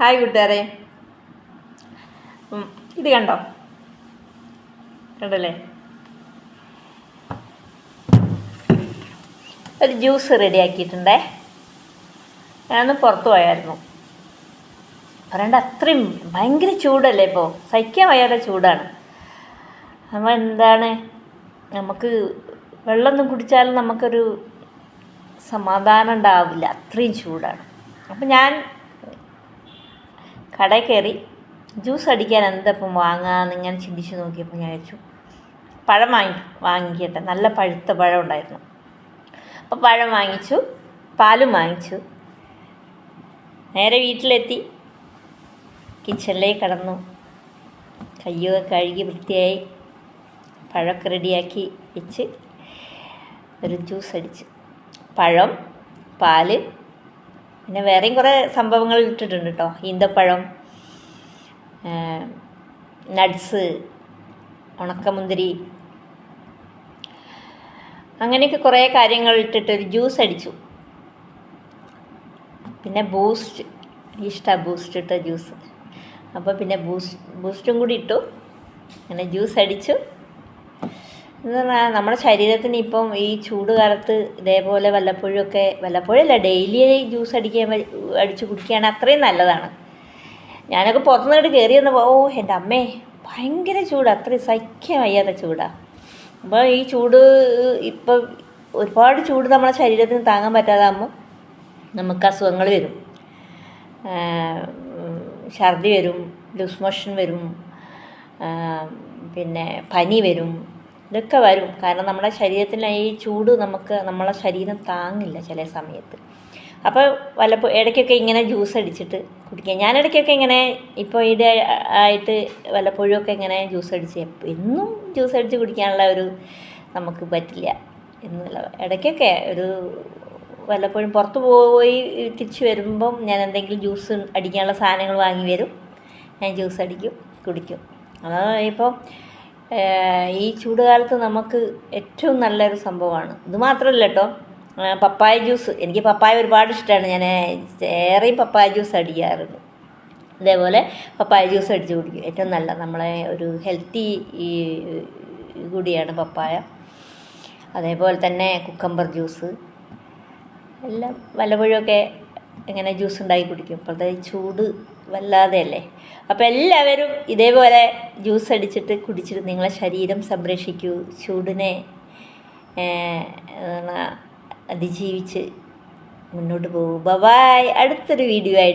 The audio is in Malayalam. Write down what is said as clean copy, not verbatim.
ഹായ് കൂട്ടുകാരെ, ഇത് കണ്ടല്ലേ, ഒരു ജ്യൂസ് റെഡിയാക്കിയിട്ടുണ്ടേ. ഞാനൊന്ന് പുറത്ത് പോയായിരുന്നു. പറയണ്ട, അത്രയും ഭയങ്കര ചൂടല്ലേ ഇപ്പോൾ, സഹിക്കാൻ വയ്യാതെ ചൂടാണ്. നമ്മൾ എന്താണ്, നമുക്ക് വെള്ളമൊന്നും കുടിച്ചാലും നമുക്കൊരു സമാധാനം ഉണ്ടാവില്ല, അത്രയും ചൂടാണ്. അപ്പം ഞാൻ കടയിൽ കയറി ജ്യൂസ് അടിക്കാൻ എന്തപ്പം വാങ്ങാമെന്ന് ഇങ്ങനെ ചിന്തിച്ച് നോക്കിയപ്പോൾ ഞാൻ വെച്ചു പഴം വാങ്ങിക്കട്ടെ. നല്ല പഴുത്ത പഴം ഉണ്ടായിരുന്നു. അപ്പോൾ പഴം വാങ്ങിച്ചു, പാലും വാങ്ങിച്ചു. നേരെ വീട്ടിലെത്തി കിച്ചണിലേക്ക് കടന്നു. കയ്യൊക്കെ കഴുകി വൃത്തിയായി പഴമൊക്കെ റെഡിയാക്കി വെച്ച് ഒരു ജ്യൂസ് അടിച്ച്. പഴം, പാല്, പിന്നെ വേറെയും കുറേ സംഭവങ്ങൾ ഇട്ടിട്ടുണ്ട് കേട്ടോ. ഈന്തപ്പഴം, നട്ട്സ്, ഉണക്കമുന്തിരി, അങ്ങനെയൊക്കെ കുറേ കാര്യങ്ങൾ ഇട്ടിട്ട് ഒരു ജ്യൂസ് അടിച്ചു. പിന്നെ ബൂസ്റ്റ്, ഇഷ്ടമാണ് ബൂസ്റ്റ് ഇട്ട ജ്യൂസ്. അപ്പോൾ പിന്നെ ബൂസ്റ്റും കൂടി ഇട്ടു. അങ്ങനെ ജ്യൂസ് അടിച്ചു. എന്ന് പറഞ്ഞാൽ നമ്മുടെ ശരീരത്തിന് ഇപ്പം ഈ ചൂട് കാലത്ത് ഇതേപോലെ വല്ലപ്പോഴല്ല, ഡെയിലി ജ്യൂസ് അടിച്ച് കുടിക്കുകയാണെങ്കിൽ അത്രയും നല്ലതാണ്. ഞാനൊക്കെ പുറത്തുനിന്നിട്ട് കയറി വന്നപ്പോൾ എൻ്റെ അമ്മേ, ഭയങ്കര ചൂടാണ്, അത്രയും സഹിക്കാൻ വയ്യാത്ത ചൂടാണ്. അപ്പോൾ ഈ ചൂട് ഇപ്പം ഒരുപാട് ചൂട് നമ്മളെ ശരീരത്തിന് താങ്ങാൻ പറ്റാതാകുമ്പോൾ നമുക്ക് അസുഖങ്ങൾ വരും. ഛർദി വരും, ലൂസ് മോഷൻ വരും, പിന്നെ പനി വരും. ഇതൊക്കെ വരും. കാരണം നമ്മുടെ ശരീരത്തിന് ഈ ചൂട് നമ്മളെ ശരീരം താങ്ങില്ല ചില സമയത്ത്. അപ്പോൾ ഇടയ്ക്കൊക്കെ ഇങ്ങനെ ജ്യൂസ് അടിച്ചിട്ട് കുടിക്കുക. ഞാൻ ഇടയ്ക്കൊക്കെ ഇങ്ങനെ ഇപ്പോൾ ആയിട്ട് വല്ലപ്പോഴുമൊക്കെ ഇങ്ങനെ ജ്യൂസ് അടിച്ച്, എന്നും ജ്യൂസ് അടിച്ച് കുടിക്കാനുള്ള നമുക്ക് പറ്റില്ല എന്നുള്ള. ഇടയ്ക്കൊക്കെ വല്ലപ്പോഴും പുറത്ത് പോയി തിരിച്ച് വരുമ്പം ഞാൻ എന്തെങ്കിലും ജ്യൂസ് അടിക്കാനുള്ള സാധനങ്ങൾ വാങ്ങി വരും. ഞാൻ ജ്യൂസ് അടിക്കും, കുടിക്കും. അതാണ് ഇപ്പോൾ ഈ ചൂടുകാലത്ത് നമുക്ക് ഏറ്റവും നല്ലൊരു സംഭവമാണ്. ഇത് മാത്രമല്ല കേട്ടോ, പപ്പായ ജ്യൂസ്. എനിക്ക് പപ്പായ ഒരുപാട് ഇഷ്ടമാണ്. ഞാൻ ഏറെയും പപ്പായ ജ്യൂസ് അടിക്കാറുണ്ട്. ഇതേപോലെ പപ്പായ ജ്യൂസ് അടിച്ച് കുടിക്കും. ഏറ്റവും നല്ല നമ്മളെ ഒരു ഹെൽത്തി കൂടിയാണ് പപ്പായ. അതേപോലെ തന്നെ കുക്കമ്പർ ജ്യൂസ് എല്ലാം വല്ലപ്പോഴൊക്കെ ഇങ്ങനെ ജ്യൂസ് ഉണ്ടാക്കി കുടിക്കും. ഇപ്പോഴത്തെ ചൂട് വല്ലാതെയല്ലേ. അപ്പോൾ എല്ലാവരും ഇതേപോലെ ജ്യൂസ് അടിച്ചിട്ട് കുടിച്ചിട്ട് നിങ്ങളെ ശരീരം സംരക്ഷിക്കൂ. ചൂടിനെ അതിജീവിച്ച് മുന്നോട്ട് പോകൂ. ബൈ. അടുത്തൊരു വീഡിയോ ആയിട്ട്